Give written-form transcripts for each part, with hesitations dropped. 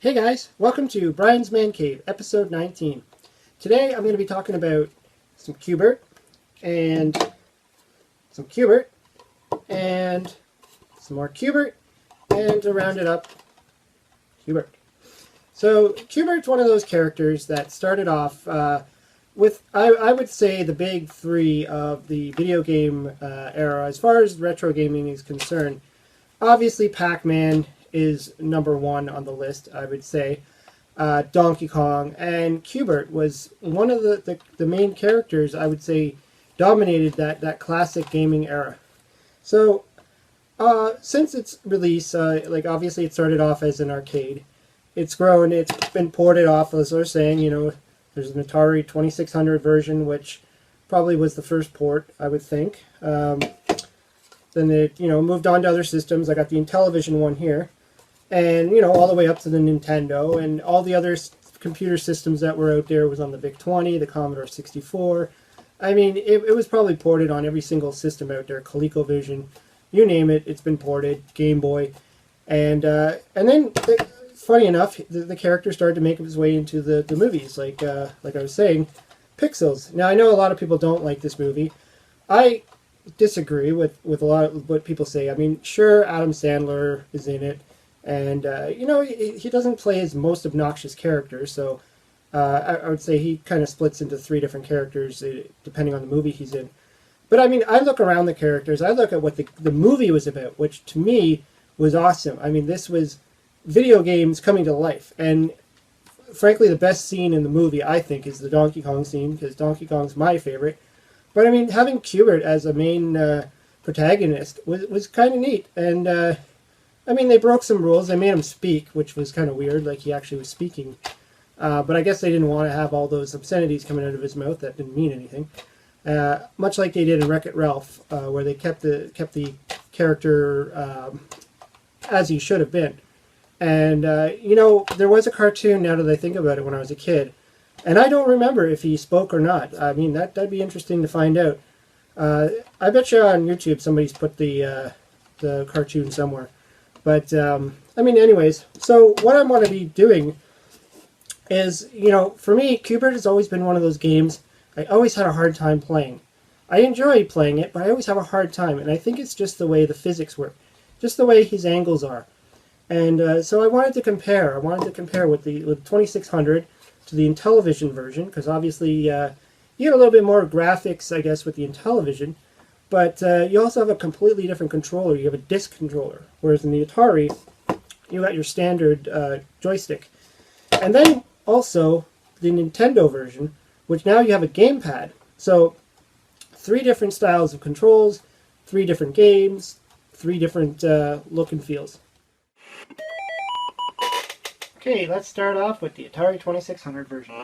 Hey guys, welcome to Brian's Man Cave, episode 19. Today I'm going to be talking about some Q*bert and some Q*bert and some more Q*bert, and to round it up, Q*bert. So Q*bert's one of those characters that started off with, I would say, the big three of the video game era as far as retro gaming is concerned. Obviously Pac-Man is number one on the list, I would say. Donkey Kong, and Q*bert was one of the main characters, I would say, dominated that classic gaming era. So since its release, obviously it started off as an arcade. It's grown, it's been ported off, as I was saying, there's an Atari 2600 version, which probably was the first port, I would think. Then it, moved on to other systems. I got the Intellivision one here. And, all the way up to the Nintendo, and all the other computer systems that were out there was on the VIC-20, the Commodore 64. I mean, it was probably ported on every single system out there, ColecoVision, you name it, it's been ported, Game Boy. And then, funny enough, the character started to make its way into the movies, like I was saying, Pixels. Now, I know a lot of people don't like this movie. I disagree with a lot of what people say. I mean, sure, Adam Sandler is in it. And, he doesn't play his most obnoxious character, so I would say he kind of splits into three different characters depending on the movie he's in. But, I mean, I look around the characters, I look at what the movie was about, which to me was awesome. I mean, this was video games coming to life. And, frankly, the best scene in the movie, I think, is the Donkey Kong scene, because Donkey Kong's my favorite. But, I mean, having Q*bert as a main protagonist was kind of neat. And, I mean, they broke some rules. They made him speak, which was kind of weird, like he actually was speaking. But I guess they didn't want to have all those obscenities coming out of his mouth that didn't mean anything. Much like they did in Wreck-It Ralph, where they kept the character as he should have been. And, there was a cartoon, now that I think about it, when I was a kid. And I don't remember if he spoke or not. I mean, that'd be interesting to find out. I bet you on YouTube somebody's put the cartoon somewhere. But, I mean, anyways, so what I want to be doing is, for me, Q*bert has always been one of those games I always had a hard time playing. I enjoy playing it, but I always have a hard time, and I think it's just the way the physics work, just the way his angles are. And so I wanted to compare. I wanted to compare with the 2600 to the Intellivision version, because obviously you get a little bit more graphics, I guess, with the Intellivision. But you also have a completely different controller. You have a disc controller, whereas in the Atari, you got your standard joystick. And then also the Nintendo version, which now you have a gamepad. So 3 different styles of controls, 3 different games, 3 different look and feels. Okay, let's start off with the Atari 2600 version.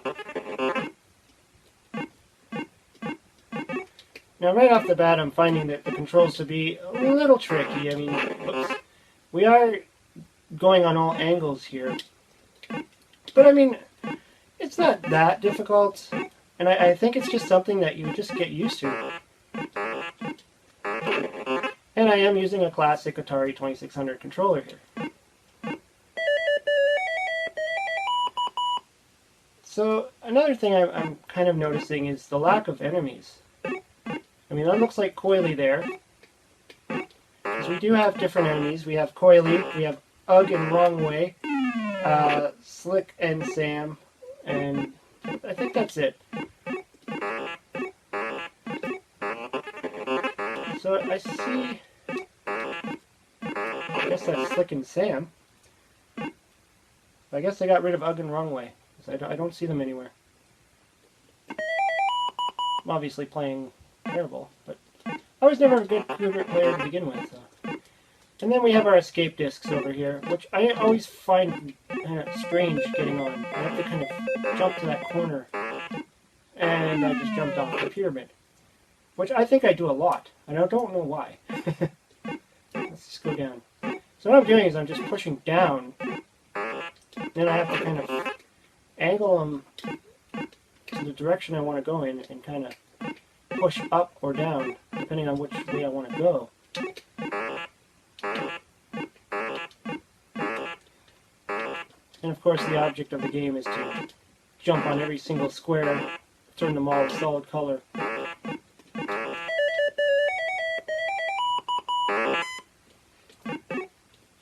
Now, right off the bat, I'm finding that the controls to be a little tricky. I mean, whoops. We are going on all angles here. But, I mean, it's not that difficult. And I think it's just something that you just get used to. And I am using a classic Atari 2600 controller here. So, another thing I'm kind of noticing is the lack of enemies. I mean, that looks like Coily there. Because we do have different enemies. We have Coily, we have Ugg and Wrong Way, Slick and Sam, and I think that's it. So I see, I guess that's Slick and Sam. I guess I got rid of Ugg and Wrong Way, because I don't see them anywhere. I'm obviously playing terrible, but I was never a good Q*bert player to begin with. So. And then we have our escape discs over here, which I always find strange getting on. I have to kind of jump to that corner, and I just jumped off the pyramid, which I think I do a lot, and I don't know why. Let's just go down. So what I'm doing is I'm just pushing down, then I have to kind of angle them to the direction I want to go in and kind of push up or down, depending on which way I want to go. And of course the object of the game is to jump on every single square, turn them all a solid color.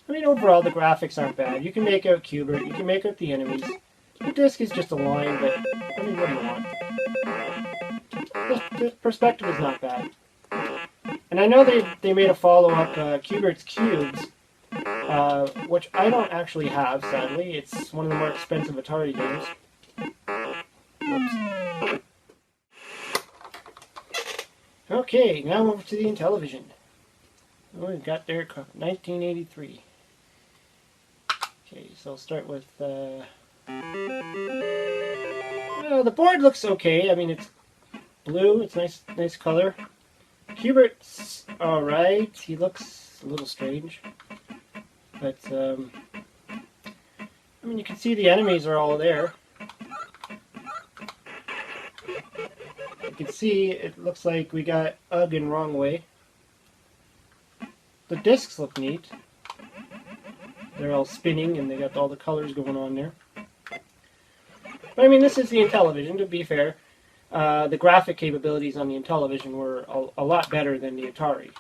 I mean, overall, the graphics aren't bad. You can make out Q*bert, you can make out the enemies. The disc is just a line, but, I mean, what do you want? The perspective is not bad. And I know they made a follow-up, Q*bert's Cubes, which I don't actually have, sadly. It's one of the more expensive Atari games. Whoops. Okay, now over to the Intellivision. Oh, we've got their 1983. Okay, so I'll start with, well, the board looks okay. I mean, it's blue. It's nice color. Q*bert's alright. He looks a little strange. But, I mean, you can see the enemies are all there. You can see it looks like we got Ugg and Wrong Way. The discs look neat. They're all spinning and they got all the colors going on there. But I mean, this is the Intellivision, to be fair. The graphic capabilities on the Intellivision were a lot better than the Atari.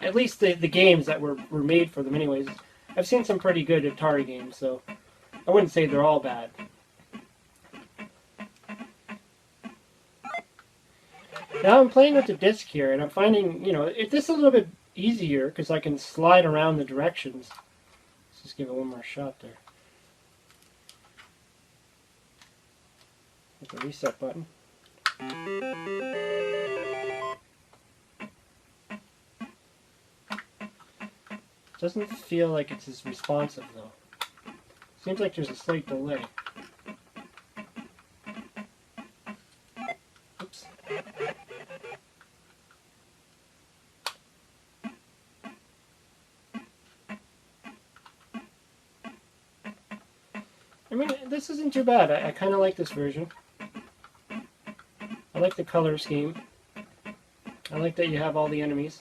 At least the games that were made for them anyways. I've seen some pretty good Atari games, so I wouldn't say they're all bad. Now I'm playing with the disc here, and I'm finding, you know, this is a little bit easier because I can slide around the directions. Let's just give it one more shot there. Hit the reset button. Doesn't feel like it's as responsive though. Seems like there's a slight delay. Oops. I mean, this isn't too bad. I kind of like this version. I like the color scheme. I like that you have all the enemies.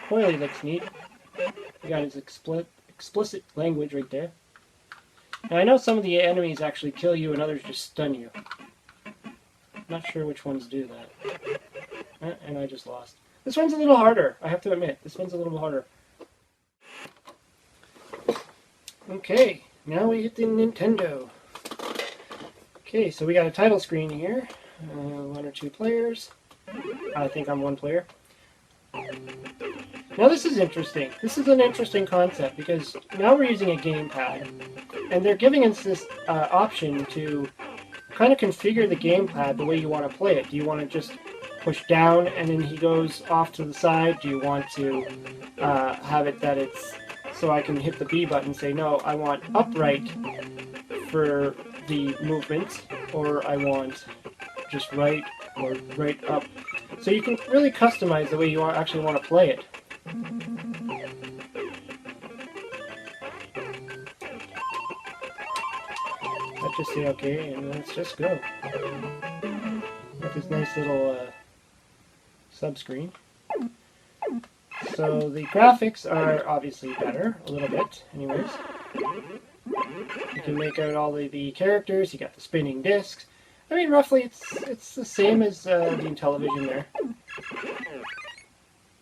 Coily looks neat. You got his explicit language right there. Now I know some of the enemies actually kill you and others just stun you. Not sure which ones do that. And I just lost. This one's a little harder, I have to admit. This one's a little harder. Okay, now we hit the Nintendo. Okay, so we got a title screen here. 1 or 2 players. I think I'm 1 player. Now this is interesting. This is an interesting concept because now we're using a gamepad, and they're giving us this option to kind of configure the gamepad the way you want to play it. Do you want to just push down and then he goes off to the side? Do you want to have it that it's so I can hit the B button and say, no, I want upright for the movement, or I want just right or right up. So you can really customize the way you actually want to play it. Let's just say okay, and let's just go. With this nice little sub-screen. So the graphics are obviously better, a little bit, anyways. You can make out all the characters, you got the spinning discs. I mean, roughly it's the same as the Intellivision there.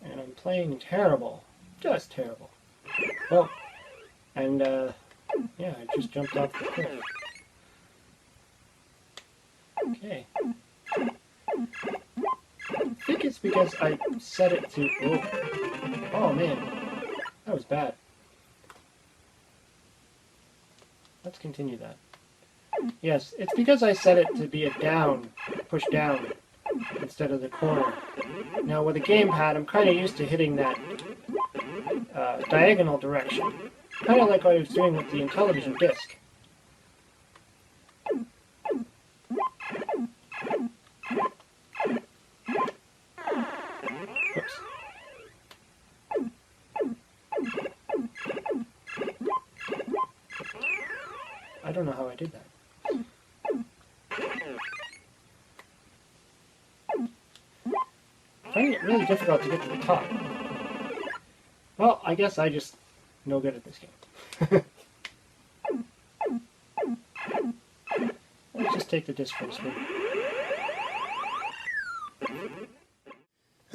And I'm playing terrible. Just terrible. Oh, and yeah, I just jumped off the cliff. Okay. I think it's because I set it to... Oh man, that was bad. Let's continue that. Yes, it's because I set it to be a down, push down, instead of the corner. Now with a gamepad, I'm kind of used to hitting that diagonal direction. Kind of like what I was doing with the Intellivision disc. Oops. I don't know how I did that. I find it really difficult to get to the top. Well, I guess I just no good at this game. Let's just take the disc for a spin.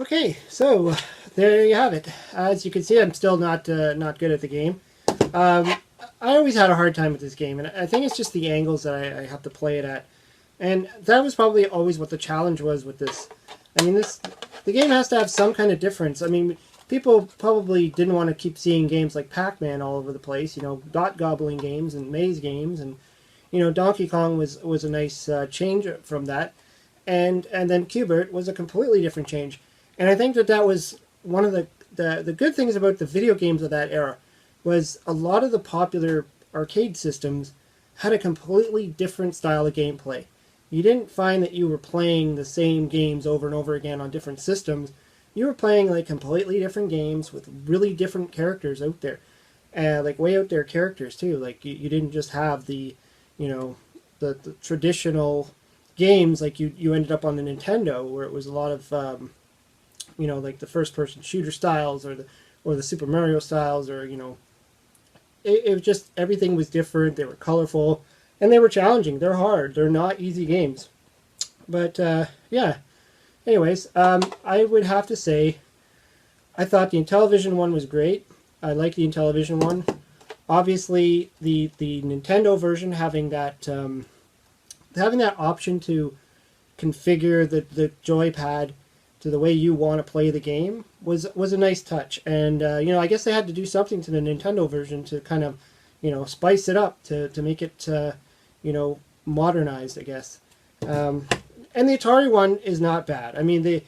Okay, so there you have it. As you can see, I'm still not good at the game. I always had a hard time with this game, and I think it's just the angles that I have to play it at. And that was probably always what the challenge was with this. I mean, the game has to have some kind of difference. I mean, people probably didn't want to keep seeing games like Pac-Man all over the place, you know, dot gobbling games and maze games, and you know, Donkey Kong was a nice change from that, and then Q*bert was a completely different change. And I think that was one of the good things about the video games of that era, was a lot of the popular arcade systems had a completely different style of gameplay. You didn't find that you were playing the same games over and over again on different systems. You were playing like completely different games with really different characters out there, like way out there characters too. Like you didn't just have the, you know, the traditional games like you ended up on the Nintendo, where it was a lot of you know, like the first-person shooter styles, or the Super Mario styles, or you know, it was just, everything was different. They were colorful, and they were challenging. They're hard. They're not easy games. But yeah. Anyways, I would have to say, I thought the Intellivision one was great. I like the Intellivision one. Obviously, the Nintendo version, having that option to configure the joypad to the way you want to play the game was a nice touch. And you know, I guess they had to do something to the Nintendo version to kind of, you know, spice it up to make it you know, modernized, I guess. And the Atari one is not bad. I mean,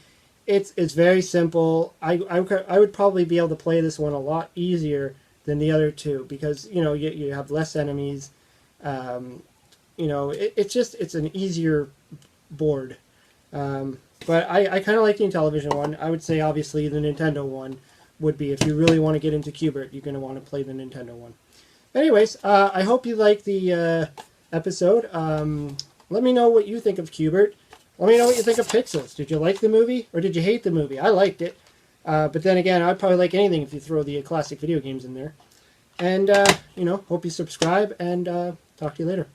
it's very simple. I would probably be able to play this one a lot easier than the other two, because you know, you have less enemies. You know, it's an easier board. But I kind of like the Intellivision one. I would say obviously the Nintendo one would be, if you really want to get into Q*bert, you're going to want to play the Nintendo one. Anyways, I hope you liked the episode. Let me know what you think of Q*bert. Let me know what you think of Pixels. Did you like the movie, or did you hate the movie? I liked it. But then again, I'd probably like anything if you throw the classic video games in there. And, you know, hope you subscribe, and talk to you later.